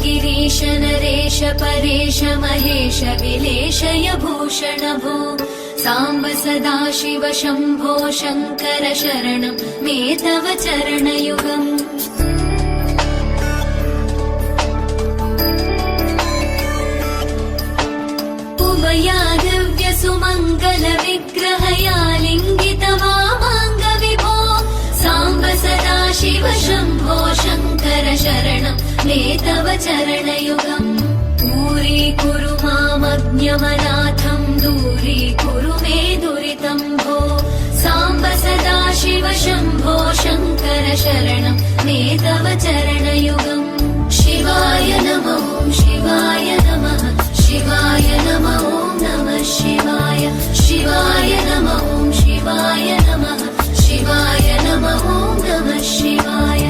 गिरीश नरेश परेश महेश विलेशय भूषण भो साम्ब सदाशिव शम्भो शङ्कर शरणं मे तव चरणयुगम् उमयादिव्य सुमङ्गल विग्रहया लिङ्गित वामाङ्ग विभो साम्ब सदाशिव शम्भो शङ्कर शरणं मे तव चरणयुगम् दूरीकुरु मामज्ञमनाथं दूरीकुरु मे दुरितं भो साम्ब सदाशिव शम्भो शङ्कर शरणं मे तव चरणयुगम् शिवाय नमो शिवाय नमः शिवाय नमो नमः शिवाय शिवाय नमो शिवाय नमः शिवाय नमो नमः शिवाय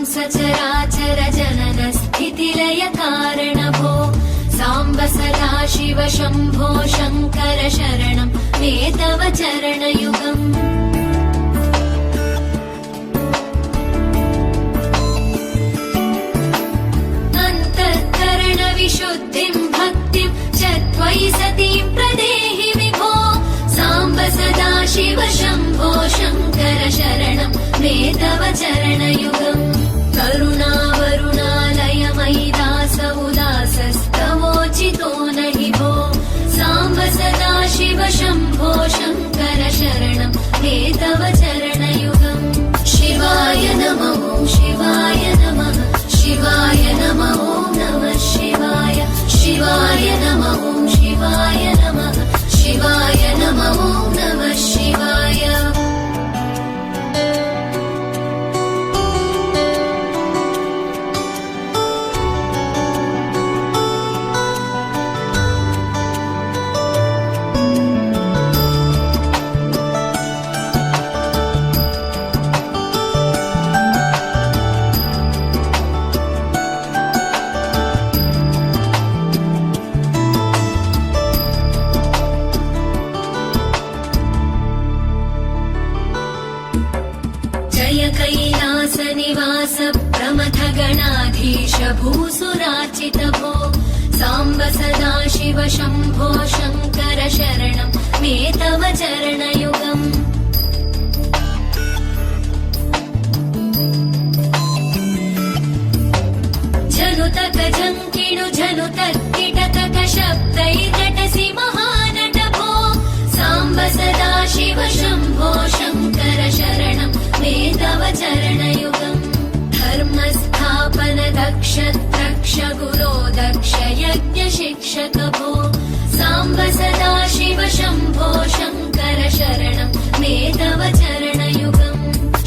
सचराचर जनन स्थितिलय कारण भो साम्ब सदाशिव शम्भो शङ्कर शरणं मे तव चरणयुगम् अन्तःकरण विशुद्धिं भक्तिं च त्वयि सतीं प्रदेहि विभो साम्ब सदाशिव शम्भो शङ्कर शरणं मे तव चरणयुगम् करुणावरुणालय मयि दास उदासस्तवोचितो नहि भो साम्ब सदाशिव शम्भो शङ्कर शरणं मे तव चरणयुगम् शिवाय नमो शिवाय नमः शिवाय नमो नमः शिवाय शिवाय नमो शिवाय नमः शिवाय नमो नमः शिवाय कैलास निवास प्रमथ गणाधीश भूसुरार्चित भो साम्ब सदाशिव शम्भो शङ्कर शरणं मे तव चरणयुगम् झनुतक झङ्किणु झनुतक किटतक शब्दैर्नटसि महानट भो साम्ब सदाशिव शम्भो शङ्कर शरणं मे तव चरणयुगम् धर्मस्थापन दक्ष द्रक्ष गुरो दक्ष यज्ञ शिक्षक भो साम्ब सदाशिव शम्भो शङ्कर शरणं मे तव चरणयुगम्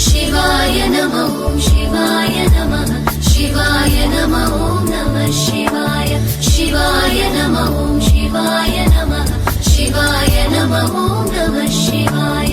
शिवाय नमो शिवाय नमः शिवाय नमो नमः शिवाय शिवाय नमो शिवाय नमः शिवाय नमो नमः शिवाय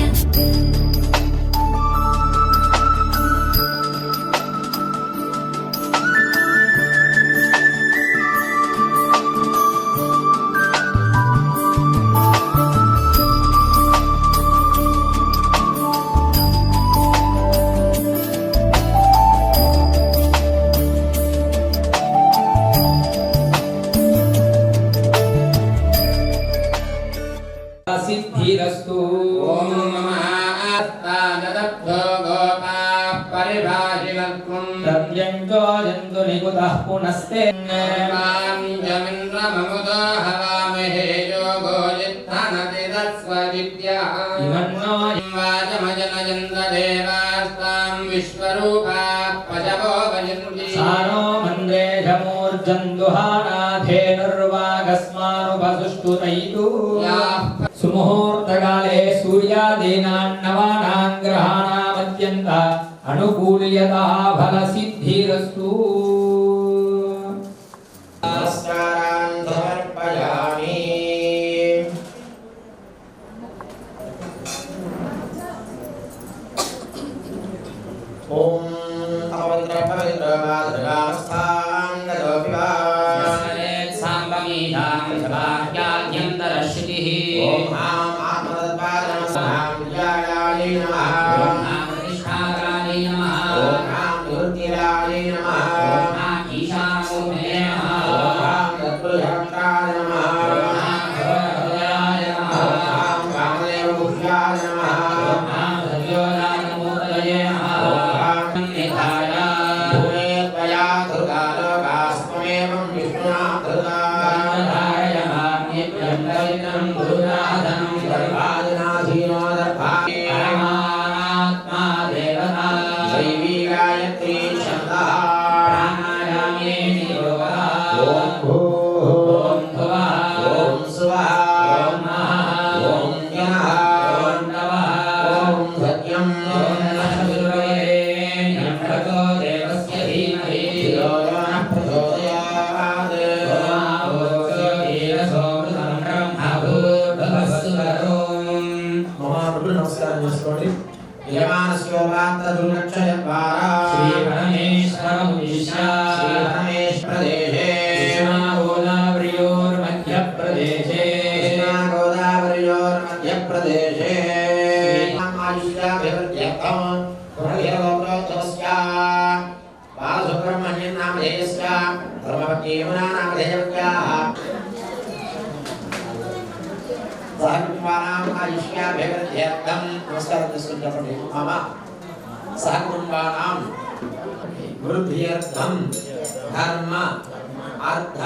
सिद्धिरस्तु। ओम नमः తానదత్తో గోపా పరిభాషినత్వం ప్రత్యంజో జంతు నికుతః పునస్తే జమింద్రమముదో హవామహే యోగో జిత్తనతి తస్వవిద్యా ఇమన్నో వాజమజనజంద్రదేవాస్తాం విశ్వరూపా పశవో వయంతి సానో మంద్రేజమూర్జందుహానాధేనుర్వాగస్మానుపసుష్టుతైతు సుముహూర్తకాలే సూర్యాదీనాన్నవానాం గ్రహాణామత్యంత అనుకూల్యతా ఫలసిద్ధిరస్తు. నమస్కారం సమర్పయామి. ఓం పవిత్ర పవిత్ర మాతృకాస్థాం గజోపివా సాంబమీధాం సభాఖ్యాద్యంతరశ్రుతిః ఓం ఆం ఆత్మతత్పాదనమః విద్యాయాయ నమః ఓం నామ నిష్ఠాకాయ నమః ఓం ఆం నివృత్తిరాయ నమః ఓం నామ ఈశానమూర్తయే నమః ఓం ఆం తత్పురుషాయ నమః ఓం నామ భగవద్గోయాయ నమః ఓం ఆం వామదేవగుహ్యాయ నమః ఓం నామ సత్యోజాతమూర్తయే నమః ఓం ఆం నిధాయ భూమే త్వయా ధృతా లోకాస్త్వమేవం విష్ణునా ధృతా నిత్యం గురునాథం దర్భాజనాధీనో దర్భాగే పరమాత్మా దేవతా దైవీ గాయత్రీ శబ్దః ప్రాణాయామే నియోగः ఓం భూః ఓం భువః ఓం స్వః ఓం మహః ఓం జ్ఞః ఓం నవః ఓం సత్యం ఓం నమః భర్గో దేవస్య ధీమహి ధియో యో నః ప్రచోదయాత్ ఓం ఆవోచో ధీరసోమృతం బ్రహ్మభూర్భువస్సు వరోం. మహానుభులు నమస్కారం చేసుకోండి. యమానస్యోపాంత దుర్లక్షయ ద్వారా శ్రీ పరమేశ్వరముద్దిశ్య శ్రీపరమేశ్వరదేశే కృష్ణాగోదావరియోర్మధ్యప్రదేశే కృష్ణాగోదావరియోర్మధ్యప్రదేశే ఆయుష్యాభివృద్ధ్యర్థం పునర్యోగోత్తమస్య బాలసుబ్రహ్మణ్యం నామధేయస్య ధర్మపత్ని యమునా నామధేయస్యాః సహకుటుంబానాం ఆయుష్యాభివృద్ధ్యర్థం నమస్కారం చేసుకుని చెప్పండి. మమ సహకుటుంబానాం వృద్ధ్యర్థం ధర్మ అర్థ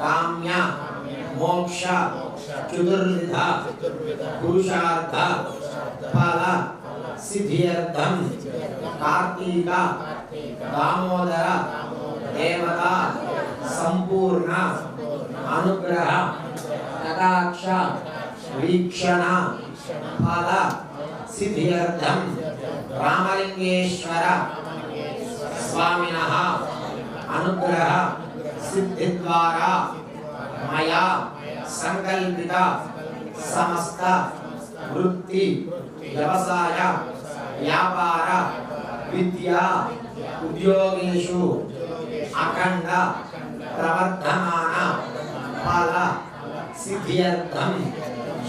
కామ్య మోక్ష చతుర్విధ పురుషార్థ ఫల సిద్ధ్యర్థం కార్తీక దామోదర దేవత సంపూర్ణ అనుగ్రహ కటాక్ష వీక్షణ ఫల సిద్ధ్యర్థం రామలింగేశ్వర స్వామినః అనుగ్రహ సిద్ధి ద్వారా మయా సంకల్పిత సమస్త వృత్తి వ్యవసాయ వ్యాపార విద్యా ఉద్యోగేషు అఖండ ప్రవర్ధమాన ఫల సిద్ధ్యర్థం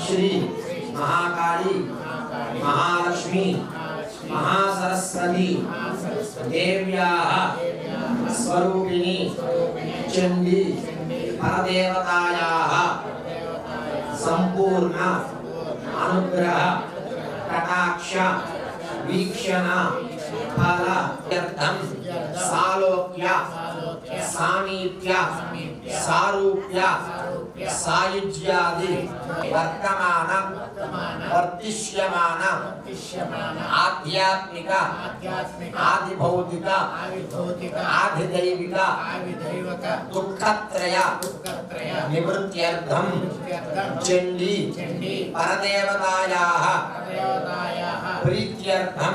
శ్రీ మహాకాళి మహాలక్ష్మి మహాసరస్వతి దేవ్యాః స్వరూపిణి చండీ పరదేవతాయాः సంపూర్ణ అనుగ్రహ కటాక్ష వీక్షణ ఫల తీర్థం సాలోక్య సామీప్య సారూప్య సాయుజ్యాది వర్తమాన వర్తిష్యమాన ఆధ్యాత్మిక ఆదిభౌతిక ఆదిదైవిక దుఃఖత్రయ నివృత్త్యర్థం చండీ పరదేవతాయాः ప్రీత్యర్థం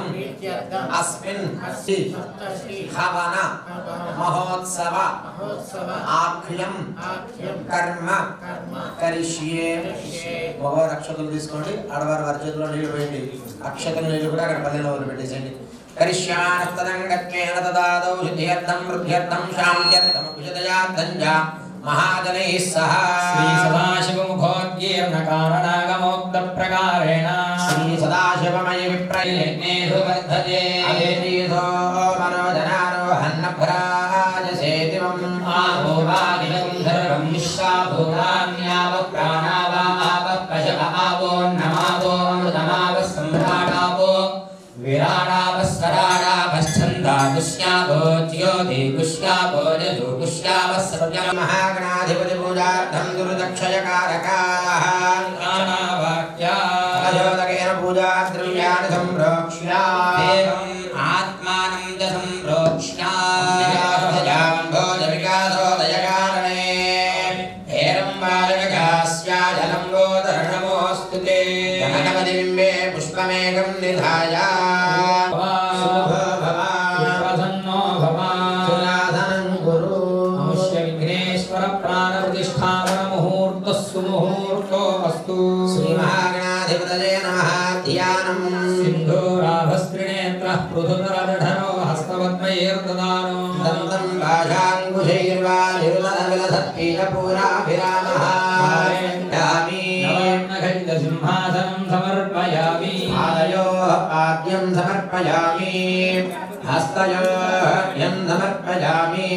అస్మిన్ హవన మహోత్సవ ఆఖ్యం కర్మ కరిష్యే. మగవారు అక్షతలు తీసుకోండి, ఆడవారు వారి చేతిలో నీళ్లు వేయండి. అక్షతలు నీళ్లు కూడా అక్కడ పల్లెలో వదిలిపెట్టేసేయండి. కరిష్యానస్తదంగత్వేన తదాదౌ సిద్ధ్యర్థం వృద్ధ్యర్థం శాంత్యర్థం కుశదయార్థం చ మహాజనైః సహ శ్రీ సదాశివముఖోద్గీర్ణ కారణాగమోక్త ప్రకారేణ శ్రీ సదాశివమయ యజ్ఞేషు వర్ధతే అవేదీతో మనోజనారోహన్నభ్రాజసేతివం ఆభోగాదిలం ధర్వం నిశ్వాభోగాన్యావ ప్రాణావా ఆవ పశవ ఆవో నమావో అమృతమావ సంభ్రాటావో पुष्यापो ज्योति पुष्यापो यजु पुष्यापः सत्यं महागणाधिपति पूजार्थं दुर्दक्षयकारकाः अयोदकेन पूजा द्रव्याणि संप्रोक्ष्य एवम् आत्मानं च संप्रोक्ष्य भोजविकासोदयकारणे हेरम्बालकस्याजलम्बोदरणमोऽस्तु ते गणपतिबिम्बे पुष्पमेकं निधाय प्रसन्नो भव सुराधनं कुरु अवश्य विघ्नेश्वर प्राणप्रतिष्ठापन मुहूर्तः सुमुहूर्तो अस्तु श्रीमहागणाधिपतये नमः ध्यानम् सिन्धूराभस्त्रिनेत्रः पृथुतरधरो हस्तपद्मैर्ददानो दन्तं भाषाङ्कुशैर्वा निरुदनविलसत्कीलपूराभिरामः नवरत्नखचितसिंहासनं समर्पयामि पादयोः पाद्यं समर्पयामि हस्तयोः समर्पयामि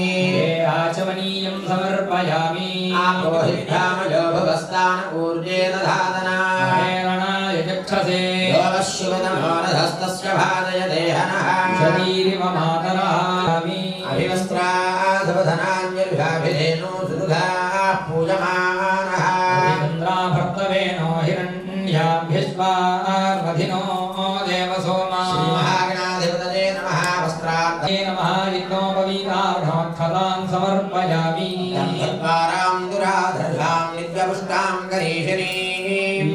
आचमनीयं समर्पयामि आपोहिष्ठामयो भवस्तान ऊर्जे दधातना प्रेरणाय चक्षसे योगश्युतमोनधस्तस्य भादय देहनः शरीरिव मातरामि अभिवस्त्राधवधनान्यभिधेनो सुदुघाः पूजमानः चन्द्राभर्तवेनो हिरण्याभ्यश्वार्मधिनो देवसोमा श्रीमहागणाधिपतये नमः वस्त्रार्थे नमः यज्ञोपवीतान् समर्पयामि द्वारां दुराधर्षां नित्यपुष्टां करीशिनीं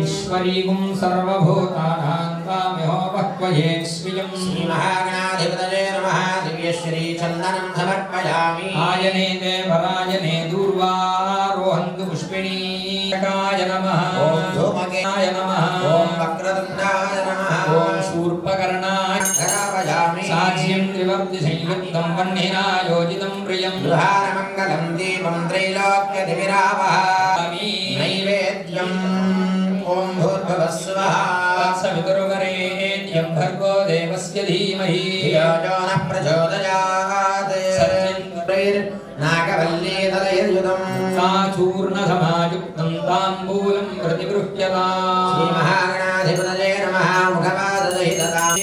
ईश्वरीगुं सर्वभूतानां काम्योपक्वये श्रियं श्रीमहागणाधिपतये नमः दिव्यश्रीचन्दनं समर्पयामि आयने देवरायने दूर्वारोहन्तु पुष्पिणीकाय नमः ॐ धूमकेताय नमः ॐ वक्रतुण्डाय नमः ॐ शूर्पकर्णाय धरापयामि साज्यं त्रिवर्तिसंयुक्तं वह्निना योजितं प्रियं गृहारमङ्गलं दीपं त्रैलोक्यधिविरावहामि नैवेद्यम् ॐ भूर्भुवः स्वः तत्सवितुर्वरेण्यं भर्गो देवस्य धीमहि धियो यो नः प्रचोदयात् नागवल्लीतलैर्युतम् साचूर्णसमायुक्तं ताम्बूलं प्रतिगृह्यताम् श्रीमहागणाधिपतये नमः मुखपादसहिततां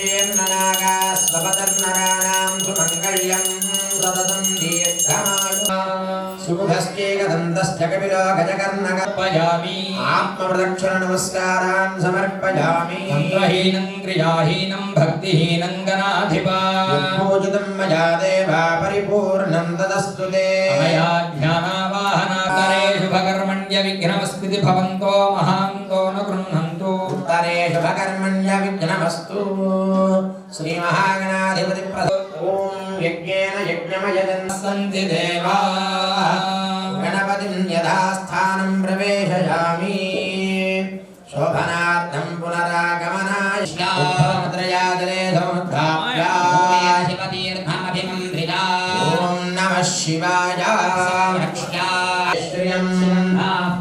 सुमङ्गल्यं सततं दीर्घमायुः सुमुखश्चैकदन्तश्च कपिलो गजकर्णक समर्पयामि आत्मप्रदक्षिणनमस्कारान् समर्पयामि मन्त्रहीनं क्रियाहीनं भक्तिहीनं गणाधिपा पूजितं मया देवा परिपूर्णं तदस्तु ते मया ध्यानावाहनाकरेषु भकर्मण्य विघ्नमस्ति भवन्तो महान्तो न गृह्णन्तु उत्तरेषु भकर्मण्य विघ्नमस्तु श्रीमहागणाधिपति ॐ यज्ञेन यज्ञमयजन् सन्ति देवाः गणपतिं यथास्थानं प्रवेशयामि शोभनार्थं पुनरागमनाय उद्धवमुद्रयाजले समुद्धाप्याधिपतीर्थमभिमन्त्रिता ॐ नमः शिवाय श्रियं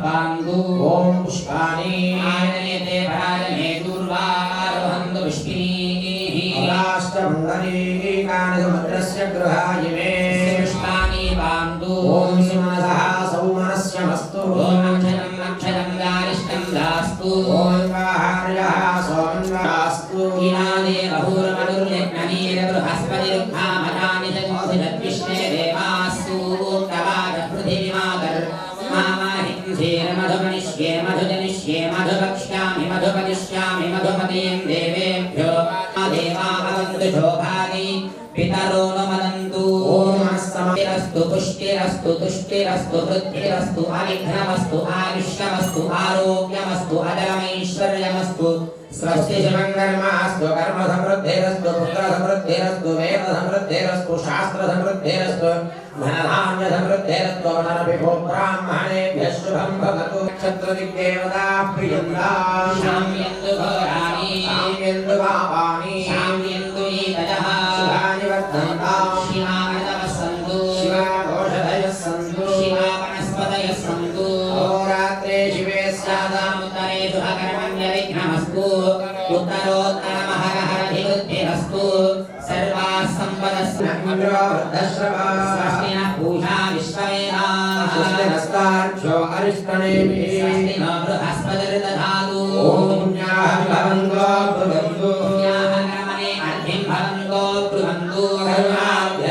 पान्दु ॐ पुष्पाणि आयने भराजने दूर्वारोहन्तु पुष्पिणीः राष्ट्रपुण्डरीकानि समुद्रस्य गृहायिमे पुष्पाणि पान्दु ॐ सुमनसः सौमनस्यमस्तु अक्षरं गारिष्ठं दास्तु ॐ वाहार्यः सोमन्वास्तु ीनादे बहूर्मधुर्यज्ञनीरबृहस्पतिरुग्धामतानि जगोधिरद्विष्णे देवास्तु तवादपृथिवीमादर् मामाहिं धीरमधुमनिष्ये मधुजनिष्ये मधुवक्ष्यामि मधुपदिष्यामि मधुमतीं देवेभ्यो देवा भवन्तु शोभागै पितरो न मदन्तु ॐ समतिरस्तु पुष्टिरस्तु तुष्टिरस्तु वृद्धिरस्तु अनिघ्नमस्तु आयुष्यमस्तु आरोग्यमस्तु अजरमैश्वर्यमस्तु स्वस्ति शिवङ्कर्मास्तु कर्म समृद्धिरस्तु पुत्र समृद्धिरस्तु वेद समृद्धिरस्तु शास्त्र समृद्धिरस्तु धनधान्य समृद्धिरस्तु नरभिभो ब्राह्मणेभ्यः शुभं भवतु नक्षत्रदिग्देवताः प्रियन्तां शाम्यन्तु घोराणि शाम्यन्तु पापानि शाम्यन्तु ईदजः शुभानि वर्धन्तां शिवानवः सन्तु शिवाघोषधयः सन्तु शिवा वनस्पतयः सन्तु अहोरात्रे शिवे उत्तरेषु अकर्मण्यविघ्नमस्तु उत्तरोत्तरमहरहरधिबुद्धिरस्तु सर्वाः सम्पदः स्वस्तिनः पूषा विश्ववेदाः स्वस्तिनस्तार्क्ष्यो अरिष्टनेमिः स्वस्ति नो बृहस्पतिर्दधातु ॐ पुण्याः भवन्तो भवन्तु पुण्याः कर्मणे अर्धिं भवन्तो ब्रुवन्तु कर्माभ्य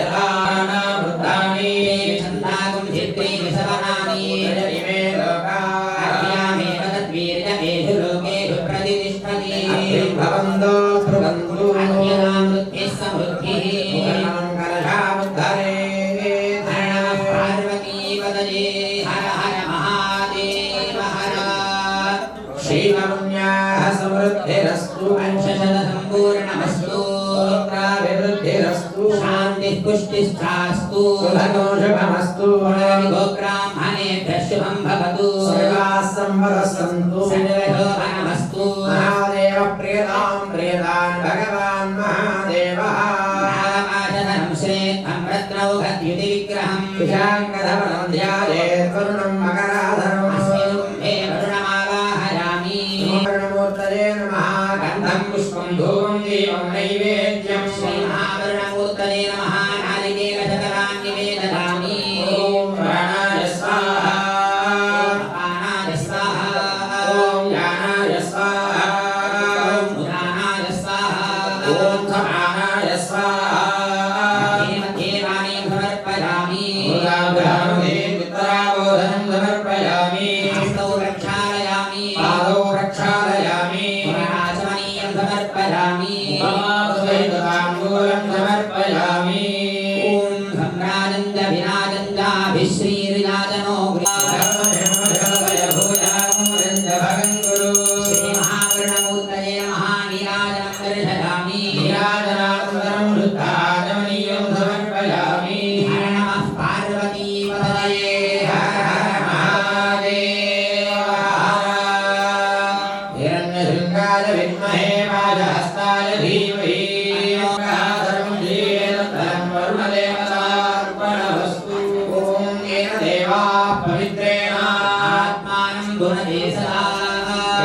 तिष्ठति भवन्तो ध्रुवन्तु अज्ञानवृद्धिः समृद्धिः कलशामुद्धरेत् पार्वती पदये हर हर महादेव हर श्रीममुन्याः समृद्धिरस्तु पंचशतसम्पूर्णमस्तु पुत्राभिवृद्धिरस्तु शान्तिः पुष्टिश्चास्तु सुभगो शुभमस्तु गोब्राह्मणेभ्यः शुभं भवतु सर्वाः सम्पदः सन्तु सर्वशोभनमस्तु महादेव प्रियतां प्रियतान् भगवान् महादेवः नागमाशधनं श्रेष्ठं रत्नौघद्युति विग्रहम् कुशाङ्गधवनं ध्यायेत् वरुणं मकराधरम् अस्मिन् कुम्भे वरुणमावाहयामि मूर्तये नमः गन्धं पुष्पं धूपं दीपं नैवेद्यं श्रीमहावरुणमूर्तये नमः नारिकेलशकलान् निवेदयामि ॐ प्राणाय स्वाहा अपानाय स्वाहा ॐ ज्ञानाय स्वाहा उदानाय स्वाहा ॐ समानाय स्वाहा मध्ये वाणीं समर्पयामि मुदाब्राह्मणे पितराबोधनं समर्पयामि हस्तौ प्रक्षालयामि पादौ प्रक्षालयामि पुनराचमनीयं समर्पयामि ताम्बूलं समर्पयामि ॐ सम्राजञ्च विराजञ्चाभिश्रीर्याजनो श्रीमहावरुणमूर्तये नमः नीराजनं दर्शयामि हर नमः पार्वतीपतये हर हर महादेव विद्महे वाजहस्ताय धीमहि वरुणदेवतार्पणमस्तु ॐ येन देवाः पवित्रेण आत्मानं गुणते सदा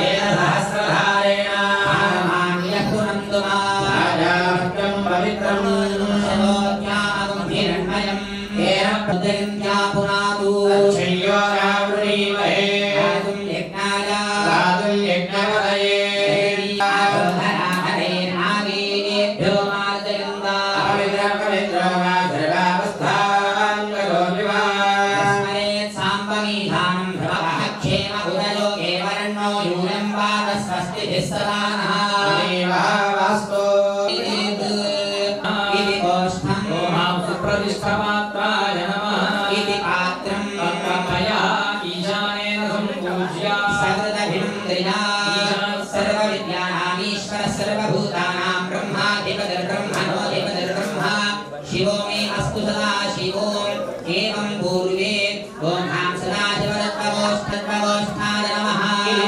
येन सहस्रधारेण आत्मान्यकुनन्दुना राजाभक्तं पवित्रं शतोऽज्ञानं हिरण्मयं येन प्रत्यञ्चा पुनातु तच्छ्यो रावृणीमहे गातुं यज्ञाय गातुं यज्ञपतये हरेर्नागेभ्यो मार्जयन्ता पवित्र वा सर्वावस्थां करोमि वा स्मरेत् साम्बमीधानं भवः क्षेम उदलोके वर्णो यूनं वाद स्वस्तिभिः सदा नः वास्तो इति गोष्ठम् सुप्रतिष्ठमात्राय नमः इति पात्रम् तन्मया ईशानेन सम्पूज्य सकृदभिन्द्रिया सर्वविद्यानामीश्वर सर्वभूतानां ब्रह्माधिपतिर्ब्रह्मणोऽधिपतिर्ब्रह्मा शिवो मे अस्तु सदा शिवो एवं पूर्वे ॐ हां सदाशिवदत्तगोष्ठद्वगोष्ठाय नमः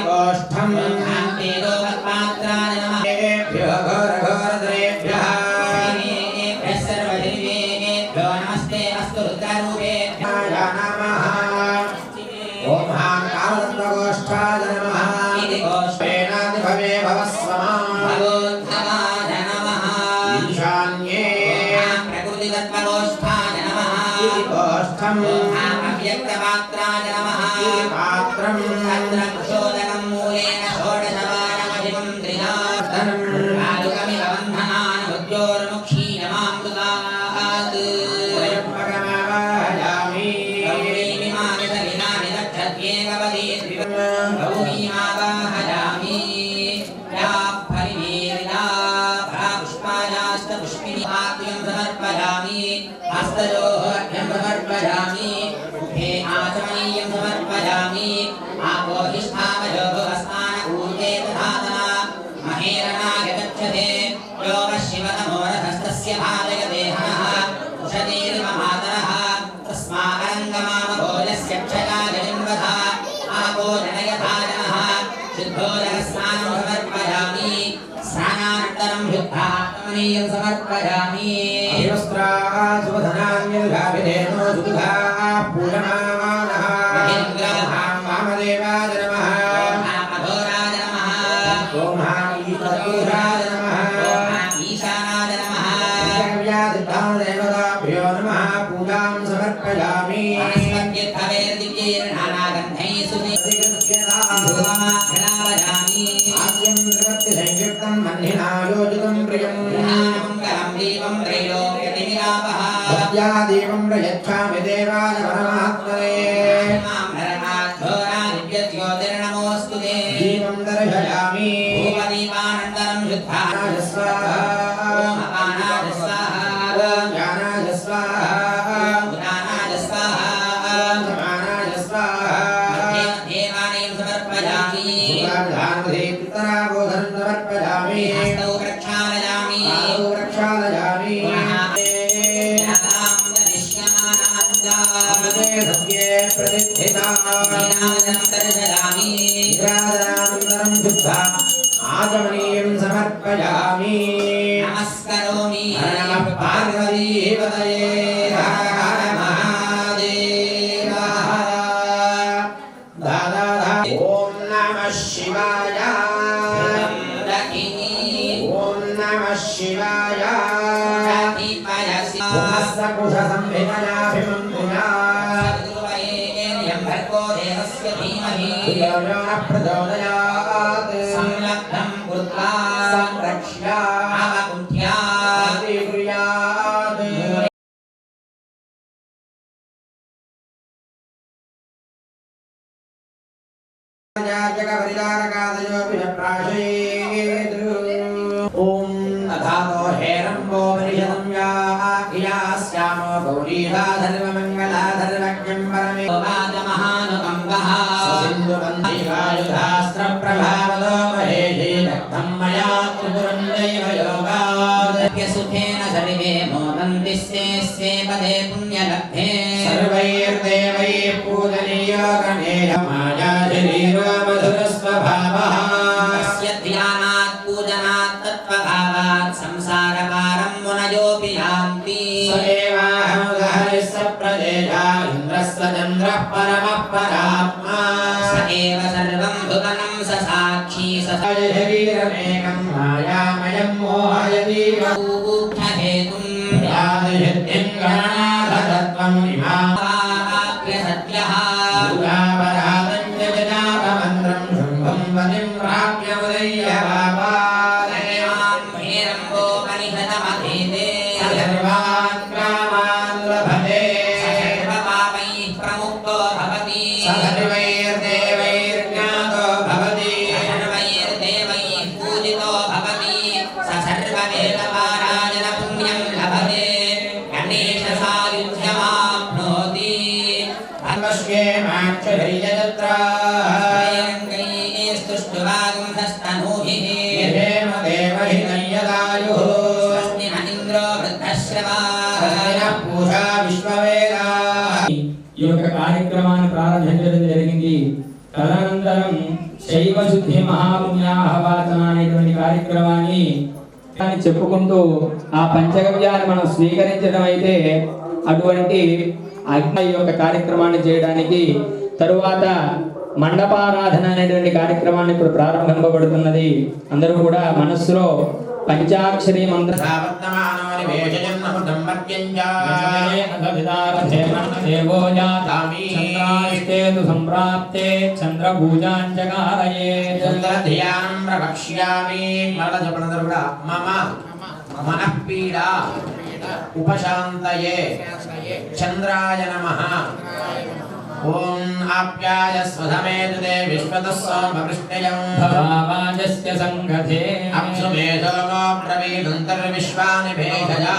गोष्ठम् हां तेजोवत्पात्राय नमः देवेभ्यो घोरघोरदरेभ्यः श्रीवेदेभ्यः सर्वदेवेभ्यो नमस्ते अस्तु रुद्ररूपेभ्यः नमः ॐ हां कालदत्तगोष्ठाय नमः इति गोष्ठेन भवे भवस्वमा भगवद्भवाय नमः ईशान्ये प्रकृतितत्त्वगोष्ठाय नमः इति गोष्ठम् अव्यक्तपात्राय नमः पात्रम् तत्रक्षोदकं मूलेन षोडशवारमधिपं त्रिनाथनं कालुकमिव बन्धनानुद्योर्मुक्षीयमामृतात् वयम्पगमावाहयामि गौरीमिमानि सलिलानि दक्षत्येकवदी गौरीमावाहयामि या फलिवेरिला पुष्पायास्तपुष्पिनी पाद्यं समर्पयामि हस्तयोः अर्घ्यं समर्पयामि मुखे आचमनीयं समर्पयामि आपोहिष्ठामयोगस्नानपूर्वे दधातना महेरणाय गच्छते यो वः शिवतमोरथस्तस्य भाजयदेहनः उषतीर्ममातरः तस्माकरङ्गमामभोजस्य क्षयाजनिन्वध आपो जनयथाजनः शुद्धोदकस्नानं समर्पयामि स्नानानन्तरं शुद्धात्मनीयं समर्पयामि सुवधनान्यभिधेनो सुधा पूजमानः वामदेवाय नमः अघोराय नमः ॐ हां ईश्वराय नमः ईशानाय नमः देवताभ्यो नमः पूजां समर्पयामि आद्यं त्रिवत्ति संयुक्तं मह्निनायोजितं प्रियं देवं प्रयच्छामि देवाय परमात्मने दीपं दर्शयामि दीपानन्दनं शुद्धा स्वाहा ओम अपानाय स्वाहा ज्ञानाय स्वाहा उदानाय स्वाहा समानाय स्वाहा मध्ये वाणीं समर्पयामि सुधाधानमधे पितराबोधनं समर्पयामि हस्तौ प्रक्षालयामि पादौ प्रक्षालयामि अमृते सत्ये प्रतिष्ठिताम् निराजनानन्दनं शुद्धा आचमनीयं समर्पयामि नमस्करोमि नमः पार्वतीपतये हर हर महादेव दादा ॐ नमः शिवाय ॐ नमः शिवाय पुनस्सकुशसंहितयाभिमन्त्रिणा प्रचोदयात् संलग्नं कृत्वा संरक्ष्य अवकुण्ठ्यात् ॐ अधातो हेरम्बो परिषदं यास्यामो गौरीहा धर्ममङ्गला धर्मज्ञं परमे महानुकम्बः सिन्धुवन्दिवायुधास्त्रप्रभावलो महेशे दग्धं मया त्रिपुरं दैव योगात् सुखेन सर्वे मोदन्ति स्वे पदे पुण्यलब्धे सर्वैर्देवैः पूजनीयो गणेश माया शरीरो मधुरस्वभावः तस्य ध्यानात् पूजनात् तत्त्वभावात् संसारपारं मुनयोऽपि यान्ति स एवाहमुदहरिः स प्रदेशा इन्द्रः स चन्द्रः परमः परात्मा स एव सर्वं भुवनं स साक्षी स शरीरमेकं मायामयं मोहयति हेतुं यादयत्यं गणाधतत्वम् आप्य सत्यः इमापराधं च जनापमन्त्रं शुम्भं वदिं प्राप्य उदय्यवापादयाम् हेरम्बोपनिषदमधीते सर्वान् कामान् लभते सर्वपापैः प्रमुक्तो भवति सर्वैर्देवैर्ज्ञातो भवति सर्वैर्देवैः पूजितो भवति स सर्ववेदपारायण पुण्यं लभते गणेशसायुज्यमाप्नोति स्तुष्टुवागुंसस्तनूभिः यथेम देवहितं यदायुः स्वस्ति न इन्द्रो वृद्धश्रवाः पूषा विश्ववेदाः ఈ యొక్క కార్యక్రమాన్ని ప్రారంభించడం జరిగింది. తదనంతరం శైవ శుద్ధి మహాపుణ్యాహవాచన అనేటువంటి కార్యక్రమాన్ని చెప్పుకుంటూ ఆ పంచగవ్యాన్ని మనం స్వీకరించడం అయితే అటువంటి అగ్ని యొక్క కార్యక్రమాన్ని చేయడానికి తరువాత మండపారాధన అనేటువంటి కార్యక్రమాన్ని ఇప్పుడు ప్రారంభింపబడుతున్నది. అందరూ కూడా మనస్సులో పంచాక్షరి మంత్ర సంప్రాప్తే చంద్రపూజాంచకారయే చంద్రధ్యానం ప్రవక్ష్యామి మరల చెప్పండి కూడా మమ మనఃపీడా ఉపశాంతయే చంద్రాయ నమః ఓం ఆప్యాయ స్వధమేతుతే విశ్వతః సోమవృష్ణయం భవావాజస్య సంగతే అప్సుమే సోమో ప్రవీదంతర్విశ్వాని భేషజా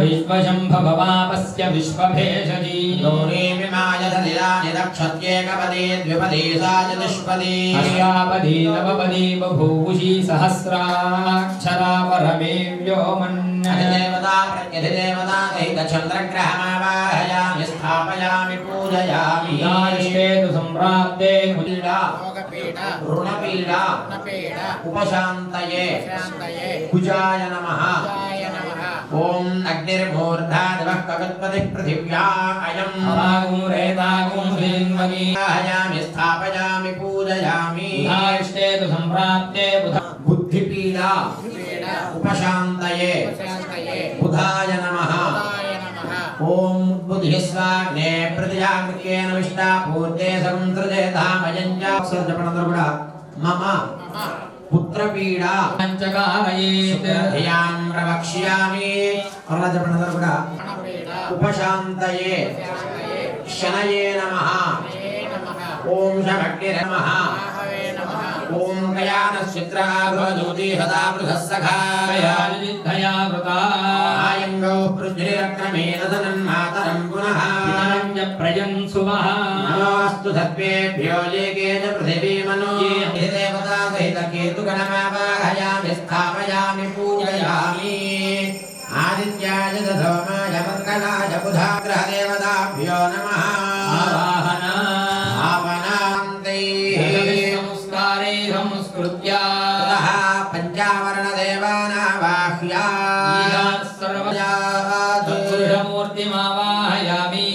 విశ్వశంభవాపస్య విశ్వభేషజీ గౌరీమిమాయ సదిదాని దక్షత్యేకపదీ ద్విపదీ సా చతుష్పదీ అష్టాపదీ నవపదీ బభూషి సహస్రాక్షరా పరమే వ్యోమన్ అధిదేవతా ప్రత్యధిదేవతా సహిత చంద్రగ్రహమావాహయామి స్థాపయామి పూజయామి నారిష్టేతు సంప్రాప్తే పీడా రుణపీడా ఉపశాంతయే కుజాయ నమః ఓం అగ్నిర్మూర్ధా దివః కగత్పతిః పృథివ్యా అయం ఆహయామి స్థాపయామి పూజయామి నారిష్టేతు సంప్రాప్తే బుద్ధిపీడా ఉపశాంతయే బుధాయ నమః ఓం బుద్ధిస్వాగ్నే ప్రతిజాగృత్యేన విష్ణా పూర్తే సంసృజే ధామయం చ జపనందరూ కూడా మమ పుత్రపీడా పంచకారయేత్ ధియాం ప్రవక్ష్యామి అలా జపనందరూ కూడా ఉపశాంతయే శనయే నమః ఓం శమగ్నిరే నమః ఓం गयानश्चित्राभवज्योतिहता पृथस्सखाया विद्धया वृता आयङ्गौ पृथ्वीरक्रमेण तन्मातरं पुनः प्रयन् सुमः नमोऽस्तु सर्वेभ्यो ये के च पृथिवीमनो ये देवता सहितकेतुगणमावाहयामि स्थापयामि पूजयामि आदित्याय च सोमाय मङ्गलाय बुधाग्रहदेवताभ्यो नमः आवाहना संस्कारे संस्कृत्य पञ्चावरणदेवानावाह्या सर्वमूर्तिमावाहयामि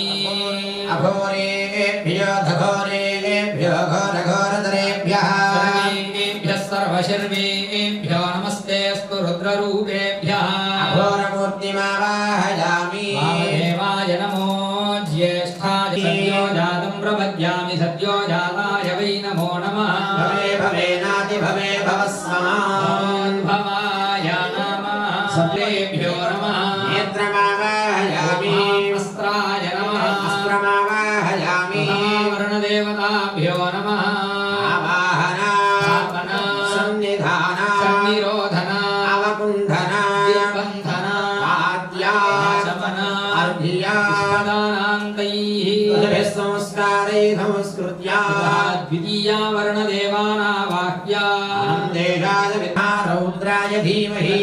अघोरेभ्यो घघोरेभ्यो घोरघोरतरेभ्यः सर्वशर्वेभ्यो नमस्तेऽस्तु रुद्ररूपेभ्यः अघोरमूर्तिमावाहयामि वामदेवाय नमो ज्येष्ठाय सद्यो जातं प्रपद्यामि सद्यो जाताय वै नमो नमः भवे भवेनाति भवे भवस्ममान् भवाय नमः सर्वेभ्यो नमः नेत्रमावाहयामि अस्त्राय नमः अस्त्रमावाहयामि वर्णदेवताभ्यो नमः आवाहना स्थापना सन्निधाना सन्निरोधना अवकुण्ठना निर्बन्धना आद्या शमना अर्घ्या प्रदानान्तैः संस्कारैः संस्कृत्या द्वितीया वर्णदेवानावाह्या देशाय विद्महे रौद्राय धीमहि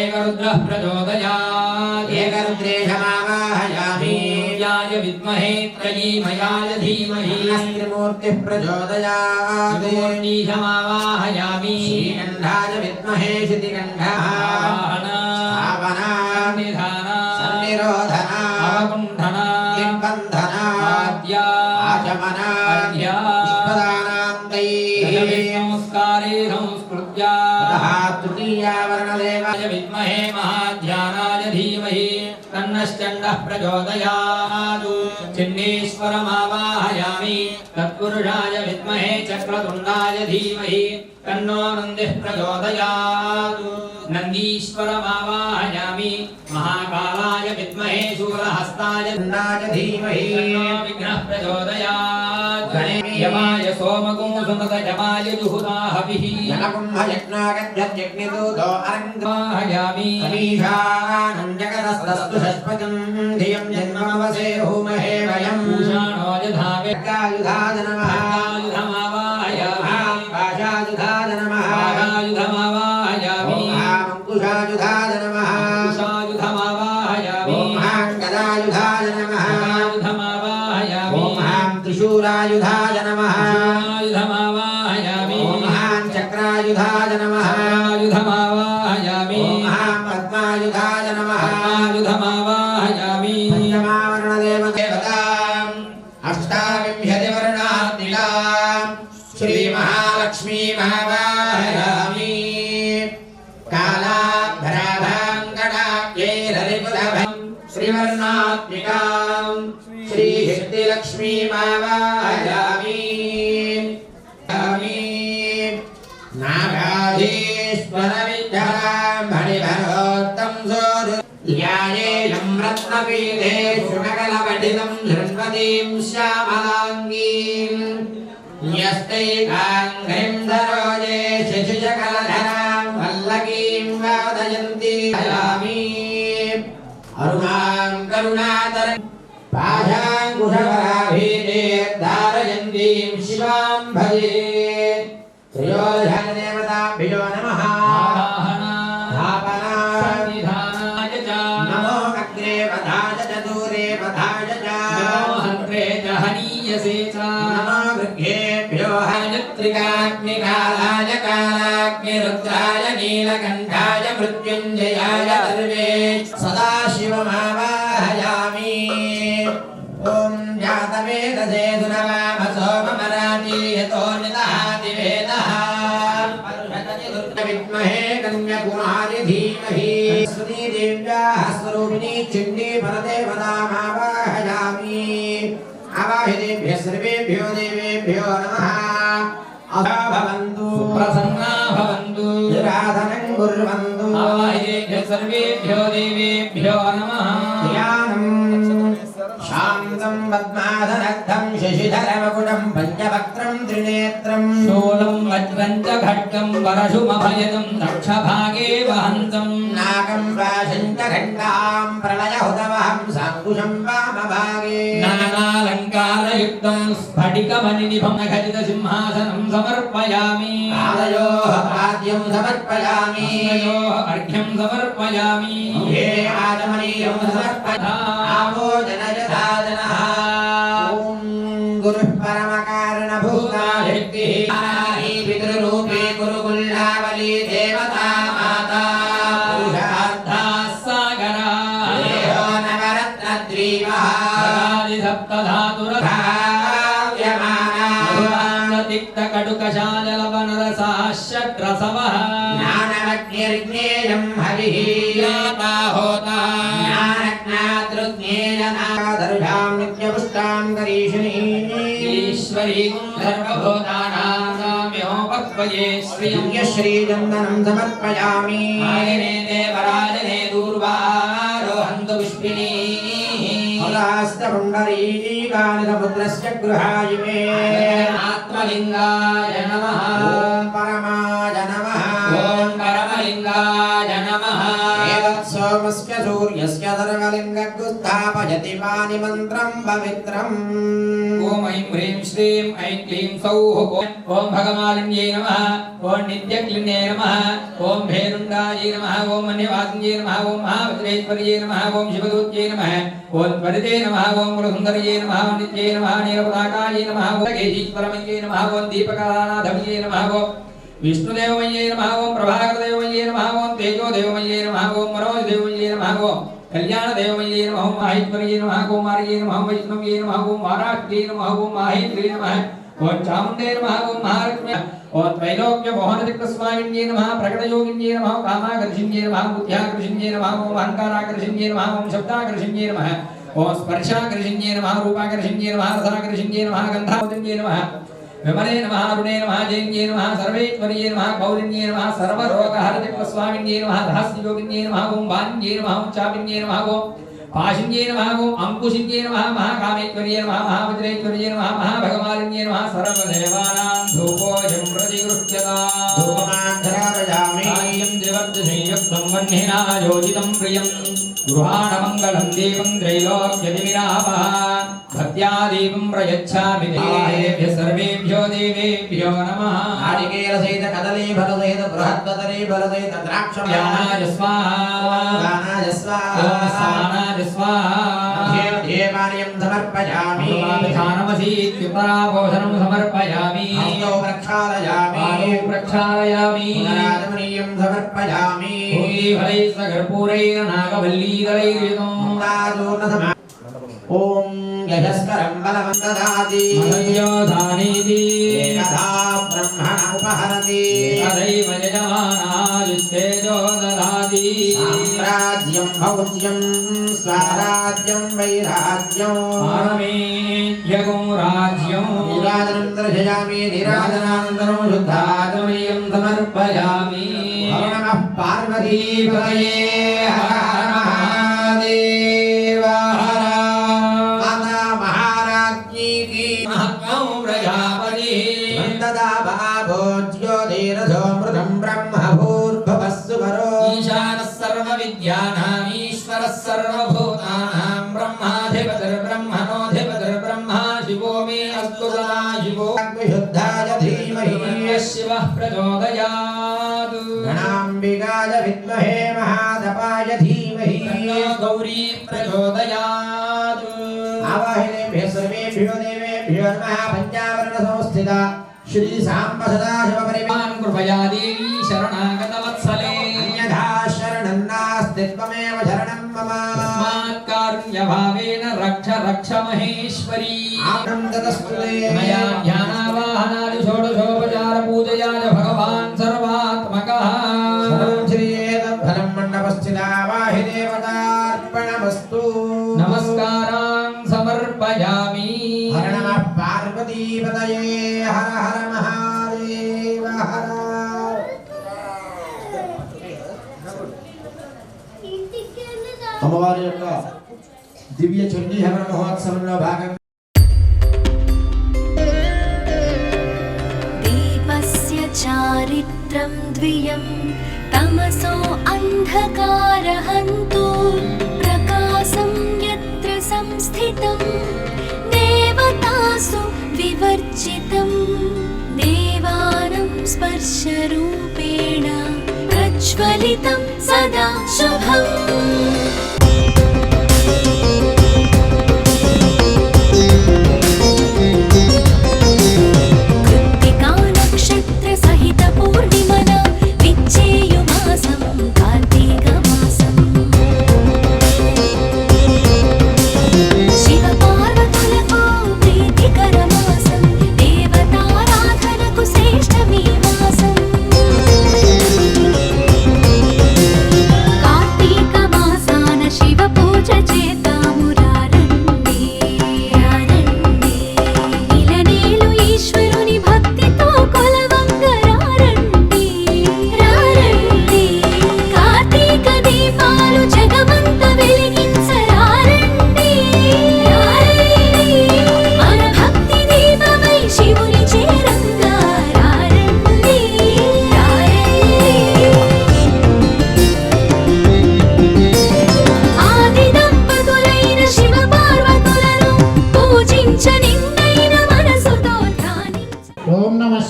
एकरुद्रः प्रचोदयात् एकरुद्रेशमावाहयामि सूर्याय विद्महे त्रयीमयाय धीमहि त्रिमूर्तिः प्रचोदयात् मूर्तीशमावाहयामि श्रीकण्ठाय विद्महे शितिकण्ठः स्थापना निधाना सन्निरोधना अवकुण्ठना निर्बन्धना आद्या आचमना अर्घ्या पुष्पदानान्तैः संस्कारे संस्कृत्या तृतीया वर्णदेवाय विद्महे महाध्यानाय धीमहि तन्नश्चण्डः प्रचोदयात् चिन्नेश्वरमावाहयामि तत्पुरुषाय विद्महे चक्रतुण्डाय धीमहि तन्नो नन्दिः प्रचोदयात् नन्दीश्वरमावाहयामि महाकालाय विद्महे शूलहस्ताय धीमहि तन्नो विघ्नः प्रचोदयात् यमाय सोमकुंसुमतयमाय जुहुताहविः जनकुम्भयज्ञागद्यज्ञदूतो वाहयामि अमीशानं जगदस्तस्तु षट्पदं धियं जन्मवसे भूमहे वयं पूषाणो यधावे गायुधाय नमः आयुधमावाहयामि पाशायुधाय नमः आयुधमावाहयामि अंकुशायुधाय नमः आयुधमावाहयामि गदायुधाय नमः आयुधमावाहयामि त्रिशूलायुधाय नमः आयुधमावाहयामि चक्रायुधाय नमः आयुधमावाहयामि पद्मायुधाय नमः आयुधमावाहयामि पंचमावरणदेवताम् अष्टाविंशतिवर्णात्मिकाम् श्रीमहालक्ष्मीमावाहयामि कालाभ्राभाङ्गणाख्यैररिपुरभम् श्रीवर्णात्मिकाम् श्रीशक्तिलक्ष्मीमावाहयामि नागाधीश्वरविद्याम् मणिभरोत्तम् ध्यायेयं रत्नपीठे शुनकलपठितं शृण्वतीं श्यामलाङ्गीम् न्यस्तैकाङ्घ्रिं सरोजे शिशुशकलधरां वल्लकीं वादयन्तीयामि अरुणां करुणातर पाशाङ्कुशवराभीतेर्धारयन्तीं शिवां भजे त्रयोदशदेवताभ्यो नमः नमो अग्रे वधाय च दूरे वधाय च नमो वृद्धेभ्यो हयत्रिकाग्निकालाय कालाग्निरुद्राय नीलकण्ठाय मृत्युञ्जयाय सर्वे सदाशिवमावाहयामि ॐ जातवेदसे सुनवामसो ममराति यतो निदहाति वेदः विद्महे कन्याकुमारी धीमहि सरस्वती देव्याः स्वरूपिणी चिन्नी परदेवतामावाहयामि आवाहितेभ्यः सर्वेभ्यो देवेभ्यो नमः अथा भवन्तु प्रसन्ना भवन्तु आराधनं कुर्वन्तु आवाहितेभ्यः सर्वेभ्यो देवेभ्यो नमः ध्यानं శాంతం పద్మాసనద్ధం శశిధరమకుటం పంచవక్త్రం త్రినేత్రం శూలం వజ్రం చ ఖడ్గం పరశుమభయదం దక్షభాగే వహంతం నాగం రాశం చ ఖండాం ప్రళయహుతవహం సాంకుశం వామభాగే నానాలంకారయుక్తం స్ఫటికమణినిభం ఖచిత సింహాసనం సమర్పయామి పాదయోః పాద్యం సమర్పయామి అర్ఘ్యం సమర్పయామి హే ఆచమనీయం సమర్పయామో జనయధాజనః ఓం గురుః పరమకారణభూతాయ శక్తిః పితృరూపే గురుకుల్లావళీ దేవతా మాతా పురుషార్థాస్సాగరా దేహో నవరత్నద్రీవః తిక్తకటుకశాజలవనరసాశ్చక్రసవః జ్ఞానమగ్నిర్జ్ఞేయం హవిః యాతా హోతా జ్ఞానజ్ఞాతృజ్ఞేయనాదరుషాం నిత్యపుష్టాం కరీషిణీం ఈశ్వరీం సర్వభూతానాం సామ్యోపక్వయే శ్రియం శ్రీచందనం సమర్పయామి ఆయనే దేవరాజనే దూర్వారోహంతు పుష్పిణీః పుండరీకాని సముద్రస్య గృహాయిమే ఆత్మలింగాయ నమః ఓం పరమాయ నమః ఓం పరమలింగాయ నమః ఏతత్ సోమస్య సూర్యస్య సర్వలింగస్థాపయతి పాని మంత్రం పవిత్రం ఓం ఐం హ్రీం శ్రీం ఐం క్లీం సౌః ఓం భగమాలిన్యై నమః ఓం నిత్యక్లిన్యై నమః ఓం భేరుండాయై నమః ఓం మన్యవాసిన్యై నమః ఓం మహావజ్రేశ్వర్యై నమః ఓం శివదూత్యై నమః ఓం త్వరితే నమః ఓం కులసుందర్యై నమః ఓం నిత్యై నమః నీలపతాకాయై నమః ఓం కేశీశ్వరమయ్యై నమః ఓం దీపకళానాథమయ్యై నమః ఓం విష్ణుదేవమయ్యై నమః ఓం ప్రభాకరదేవమయ్యై నమః ఓం తేజోదేవమయ్యై నమః ఓం మనోజదేవమయ్యై నమః ఓం కళ్యాణదేవమయ్యై నమః ఓం మాహేశ్వర్యై నమః ఓం కుమార్యై నమః ఓం వైష్ణవ్యై నమః ఓం వారాహ్యై నమః ఓం మాహేంద్రియై నమః ఓం చాముండై నమః ఓం మహాలక్ష్మి ఓం త్రైలోక్య మోహనచక్రస్వామిన్యై నమః ప్రకటయోగిన్యై నమః కామాకర్షిణ్యై నమః బుద్ధ్యాకర్షిణ్యై నమః ఓం అహంకారాకర్షిణ్యై నమః ఓం శబ్దాకర్షిణ్యై నమః ఓం స్పర్శాకర్షిణ్యై నమః రూపాకర్షిణ్యై నమః రసాకర్షిణ్యై నమః గంధాకర్షిణ్యై నమః విమలే నమః అరుణే నమః జైన్యై నమః సర్వేశ్వర్యై నమః గౌరిన్యై నమః సర్వరోగహరచక్రస్వామిన్యై నమః రహస్యయోగిన్యై నమః ఓం వాణ్యై నమః ఓం చాపిన్యై నమః ఓం పాశిన్యై నమః ఓం అంకుశిన్యై నమః మహాకామేశ్వర్యై నమః మహావజ్రేశ్వర్యై నమః మహాభగవాలిన్యై నమః సర్వదేవానాం ధూపోజం ప్రతిగృహ్యతా ధూపమాంధరాజామి కార్యం త్రివర్ధసేయుక్తం వహ్నినాయోజితం ప్రియం గృహాణమంగళం దేవం త్రైలోక్యదివిరాపః భక్త్యా దీపం ప్రయచ్ఛామి దేవేభ్యः సర్వేభ్యో దేవేభ్యో నమః నారికేలసహిత కదలీ ఫలసహిత బృహద్వదరీ ఫలసహిత జ్ఞానాయ స్వాహా దానాయ స్వాహా ఓం స్నానాయ స్వాహా ధ్యేయమానయం సమర్పయామి ధానమసీత్యుపరాపోషణం సమర్పయామి హస్తౌ ప్రక్షాళయామి పాదౌ ప్రక్షాళయామి పునరాగమనీయం సమర్పయామి భూగీఫలైస్సగర్పూరైర్నాగవల్లీదలైర్యుతం ఓం యశస్కరం బలవంతదాది మదయోధానీతి ఏకదా బ్రహ్మణ ఉపహరతి తదైవ యజమానాయుస్తేజో దదాతి సామ్రాజ్యం భౌజ్యం స్వరాజ్యం వైరాజ్యం పారమేధ్యగం రాజ్యం నీరాజనం దర్శయామి నీరాజనానందరం శుద్ధాగమనీయం సమర్పయామి నమః పార్వతీపతయే హర హర మహాదేవ హర మాతా మహారాజ్ఞీ కీ మహాత్మౌ ప్రజాపతి వందదా భోజ్యో ధీరసోమృతం బ్రహ్మ భూర్భువస్సు పరో ఈశానः సర్వవిద్యానాం ఈశ్వరः సర్వభూతానాం బ్రహ్మాధిపతిర్బ్రహ్మణోధిపతిర్బ్రహ్మ శివో మే అస్తు సదా శివో విశుద్ధాయ ధీమహి శివः ప్రచోదయాత్ గణాంబికాయ విద్మహే మహాదపాయ ధీమహి గౌరీ ప్రచోదయాత్ ఆవాహినేభ్యः సర్వేభ్యో దేవేభ్యో నమః పంచావరణ సంస్థిత శ్రీ సాంబ సదాశివ పరివాన్ మాం కృపయా దేవీ శరణాగతవత్సలే అన్యథా శరణం నాస్తి త్వమేవ శరణం మమ తస్మాత్ కారుణ్యభావేన రక్ష రక్ష మహేశ్వరీ ఆనందతస్తుతే మయా ధ్యానావాహనాది షోడశోపచార పూజయాయ భగవాన్ సర్వాత్మకః శరణం శ్రీయేతద్ఫలం మండపస్థితా వాహిదేవతార్పణమస్తు నమస్కారాన్ సమర్పయామి హర నమః పార్వతీపతయే హర హర మహాదేవ హర అమ్మవారి యొక్క దివ్య చండీహవన మహోత్సవంలో భాగంగా दीपस्य चारित्रं द्वियं तमसो अन्धकारहन्तु प्रकाशं यत्र संस्थितं देवतासु विवर्जितं देवानं स्पर्शरूपेण प्रज्वलितं सदा शुभम्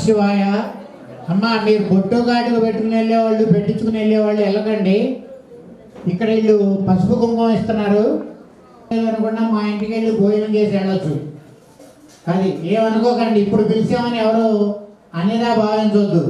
శివాయ. అమ్మ మీరు బొట్టు ఘాటుకు పెట్టుకుని వెళ్ళేవాళ్ళు పెట్టించుకుని వెళ్ళేవాళ్ళు వెళ్ళకండి. ఇక్కడ వీళ్ళు పసుపు కుంకుమ ఇస్తున్నారు అనుకున్నా మా ఇంటికి వెళ్ళి భోజనం చేసి వెళ్ళొచ్చు. అది ఏమనుకోకండి, ఇప్పుడు పిలిచామని ఎవరు అనిరా భావించవద్దు.